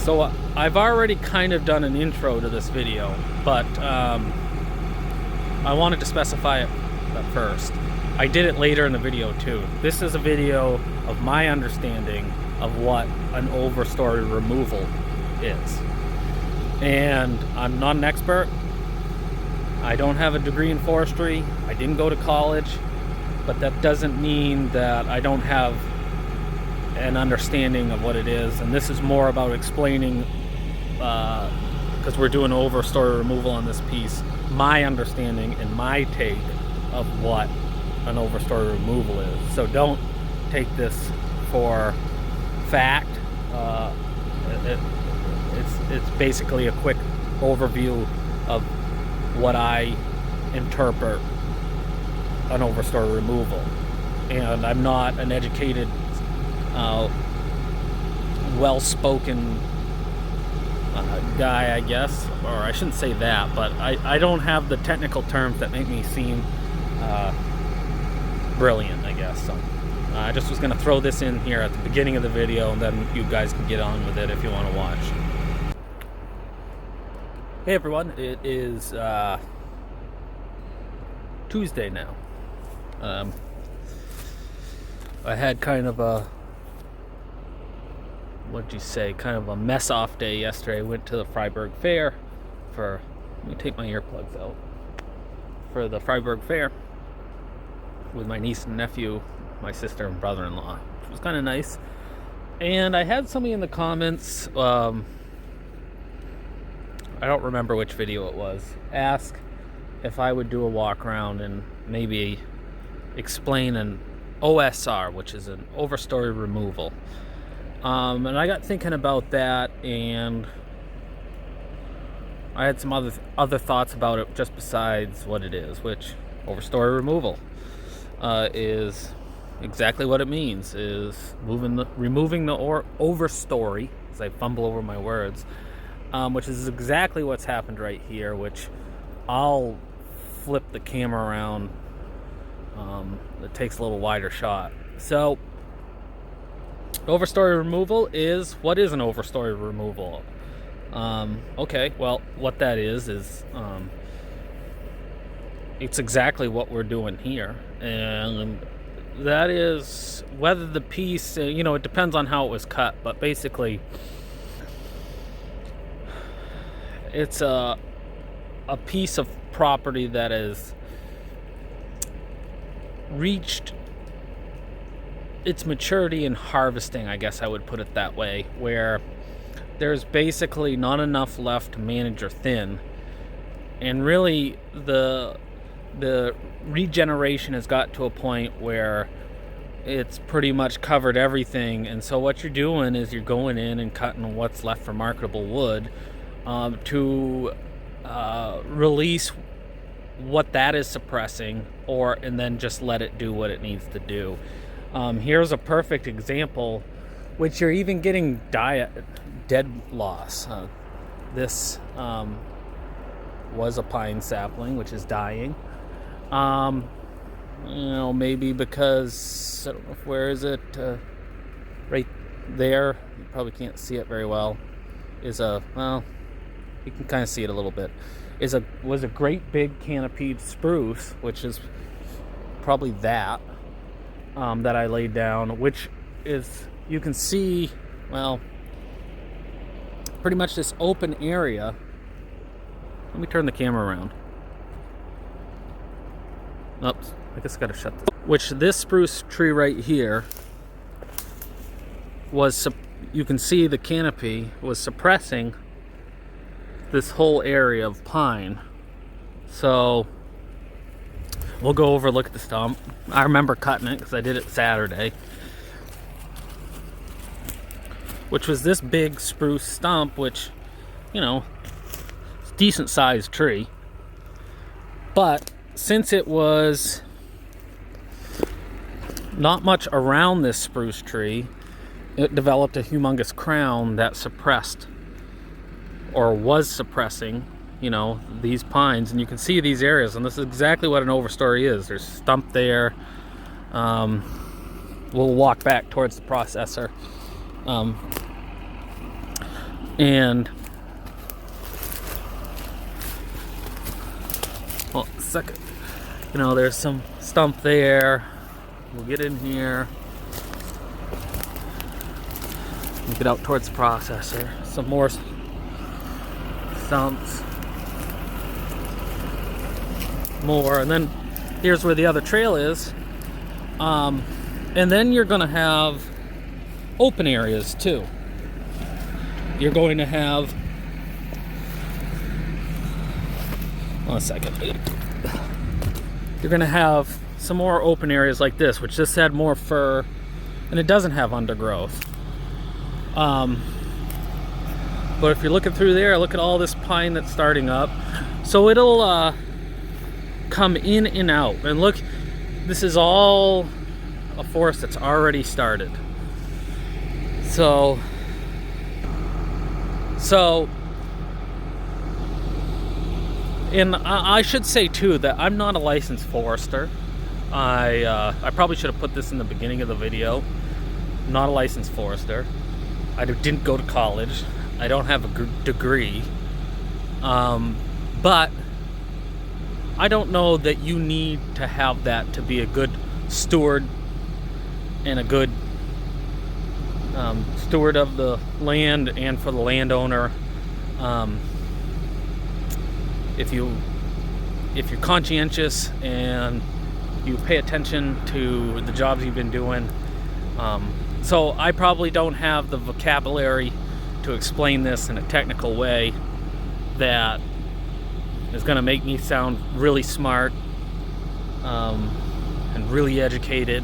So I've already kind of done an intro to this video, but I wanted to specify it first. I did it later in the video too. This is a video of my understanding of what an overstory removal is. And I'm not an expert. I don't have a degree in forestry. I didn't go to college, but that doesn't mean that I don't have an understanding of what it is. And this is more about explaining, because we're doing overstory removal on this piece, my understanding and my take of what an overstory removal is. So don't take this for fact. It's basically a quick overview of what I interpret an overstory removal. And I'm not an educated, well-spoken guy, I guess, or I shouldn't say that, but I don't have the technical terms that make me seem brilliant, I guess. So I just was going to throw this in here at the beginning of the video, and then you guys can get on with it if you want to watch. Hey everyone, it is Tuesday now. I had kind of a, kind of a mess off day yesterday. I went to the Freiburg Fair let me take my earplugs out, for the Freiburg Fair with my niece and nephew, my sister and brother-in-law, which was kind of nice. And I had somebody in the comments, I don't remember which video it was, ask if I would do a walk around and maybe explain an OSR, which is an overstory removal. And I got thinking about that, and I had some other thoughts about it just besides what it is, which overstory removal is exactly what it means, is removing the overstory, as I fumble over my words, which is exactly what's happened right here, which I'll flip the camera around. It takes a little wider shot. So overstory removal is, what is an overstory removal? Okay, well, what that is it's exactly what we're doing here. And that is whether the piece, it depends on how it was cut, but basically it's a piece of property that has reached its maturity in harvesting, I guess I would put it that way, where there's basically not enough left to manage or thin, and really the regeneration has got to a point where it's pretty much covered everything. And so what you're doing is you're going in and cutting what's left for marketable wood, to release what that is suppressing, and then just let it do what it needs to do. Here's a perfect example, which you're even getting dead loss. This was a pine sapling, which is dying. Maybe because, I don't know, where is it? Right there, you probably can't see it very well, you can kind of see it a little bit, was a great big canopied spruce, which is probably that I laid down, which is, you can see, pretty much this open area. Let me turn the camera around. Oops, I guess I gotta shut this. Which this spruce tree right here you can see the canopy was suppressing this whole area of pine. So we'll go over, look at the stump. I remember cutting it because I did it Saturday, which was this big spruce stump, which, it's a decent sized tree. But since it was not much around this spruce tree, it developed a humongous crown that suppressed, or was suppressing, these pines. And you can see these areas, and this is exactly what an overstory is. There's stump there. We'll walk back towards the processor. And well, second, you know, there's some stump there. We'll get in here. We'll get out towards the processor. Some more stumps. More, and then here's where the other trail is. And then you're going to have open areas too. You're going to have, one second. You're going to have some more open areas like this, which just had more fir, and it doesn't have undergrowth. But if you're looking through there, look at all this pine that's starting up. So it'll come in and out. And look, this is all a forest that's already started. So and I should say too that I'm not a licensed forester. I probably should have put this in the beginning of the video. I'm not a licensed forester. I didn't go to college. I don't have a degree. But I don't know that you need to have that to be a good steward and a good steward of the land and for the landowner. If you're conscientious and you pay attention to the jobs you've been doing. So I probably don't have the vocabulary to explain this in a technical way that is going to make me sound really smart and really educated,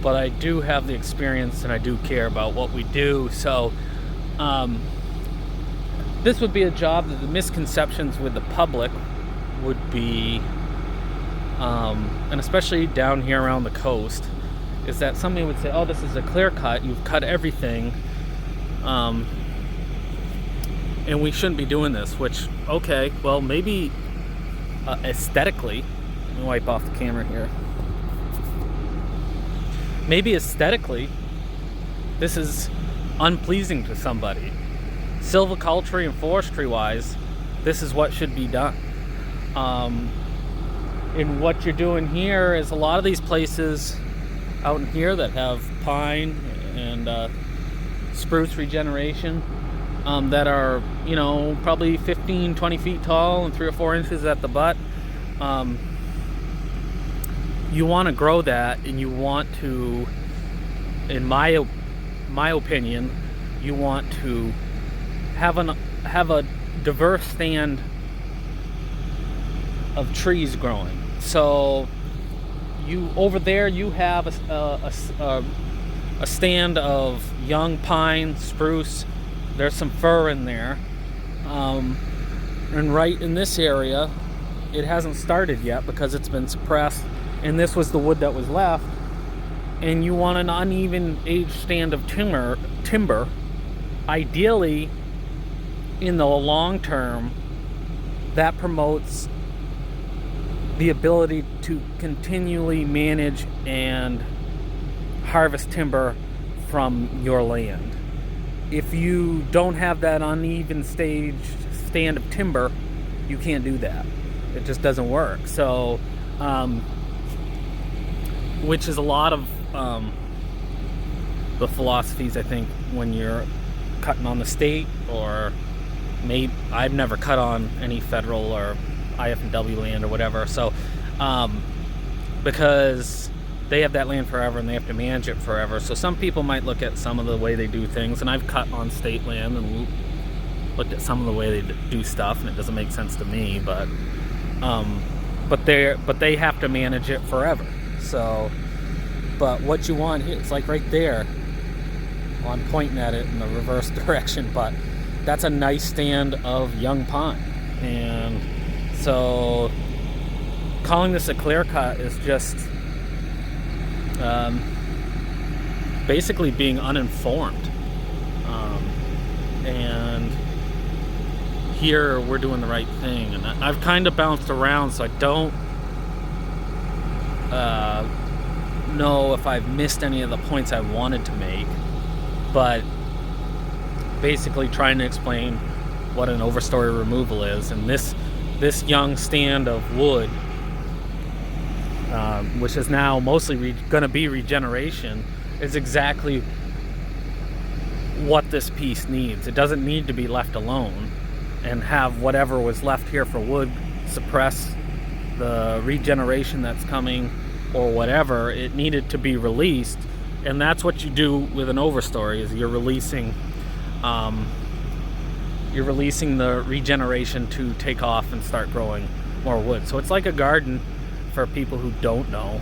but I do have the experience and I do care about what we do. So this would be a job that the misconceptions with the public would be, and especially down here around the coast, is that somebody would say, oh, this is a clear cut, you've cut everything, and we shouldn't be doing this. Which, okay, well, maybe aesthetically, let me wipe off the camera here. Maybe aesthetically, this is unpleasing to somebody. Silviculture and forestry wise, this is what should be done. And what you're doing here is a lot of these places out in here that have pine and spruce regeneration, that are, you know, probably 15-20 feet tall and 3 or 4 inches at the butt. You want to grow that, and you want to, in my opinion, you want to have a diverse stand of trees growing. So you over there, you have a stand of young pine, spruce. There's some fir in there, and right in this area, it hasn't started yet because it's been suppressed, and this was the wood that was left. And you want an uneven age stand of timber. Ideally, in the long term, that promotes the ability to continually manage and harvest timber from your land. If you don't have that uneven stand of timber, you can't do that. It just doesn't work. So, which is a lot of the philosophies, I think, when you're cutting on the state, or maybe I've never cut on any federal or IF&W land or whatever. So, because they have that land forever and they have to manage it forever. So some people might look at some of the way they do things, and I've cut on state land and looked at some of the way they do stuff, and it doesn't make sense to me. But they have to manage it forever. So, but what you want here, it's like right there. Well, I'm pointing at it in the reverse direction, but that's a nice stand of young pine. And so calling this a clear cut is just basically being uninformed. And here we're doing the right thing. And I've kind of bounced around, so I don't know if I've missed any of the points I wanted to make. But basically trying to explain what an overstory removal is. And this young stand of wood, which is now mostly going to be regeneration, is exactly what this piece needs. It doesn't need to be left alone and have whatever was left here for wood suppress the regeneration that's coming or whatever. It needed to be released, and that's what you do with an overstory, is you're releasing the regeneration to take off and start growing more wood. So it's like a garden for people who don't know.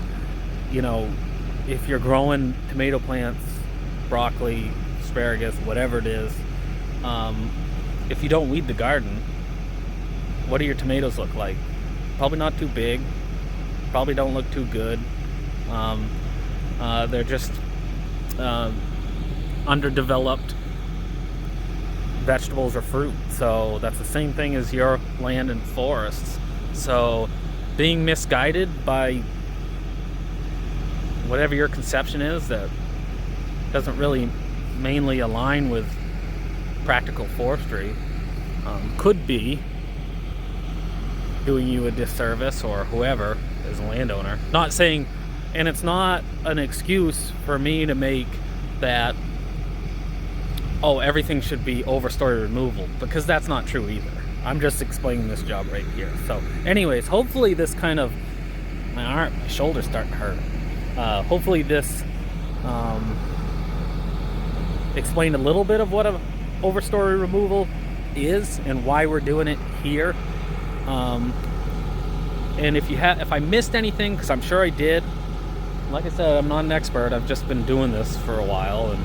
You know, if you're growing tomato plants, broccoli, asparagus, whatever it is, if you don't weed the garden, what do your tomatoes look like? Probably not too big, probably don't look too good. They're just underdeveloped vegetables or fruit. So that's the same thing as your land and forests. So being misguided by whatever your conception is that doesn't really mainly align with practical forestry could be doing you a disservice, or whoever is a landowner. Not saying, and it's not an excuse for me to make that, oh, everything should be overstory removal, because that's not true either. I'm just explaining this job right here. So anyways, hopefully this kind of, my shoulder's starting to hurt. Hopefully this explained a little bit of what a overstory removal is and why we're doing it here. And if I missed anything, because I'm sure I did, like I said, I'm not an expert. I've just been doing this for a while, and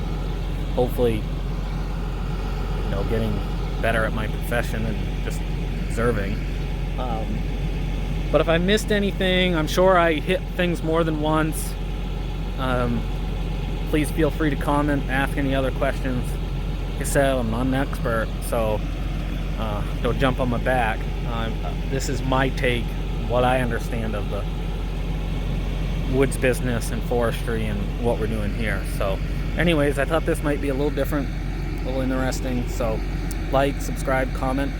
hopefully, you know, getting better at my profession and just observing. But if I missed anything, I'm sure I hit things more than once. Please feel free to comment, ask any other questions. Like I said, I'm not an expert, so don't jump on my back. This is my take, what I understand of the woods business and forestry and what we're doing here. So anyways, I thought this might be a little different, a little interesting. So like, subscribe, comment.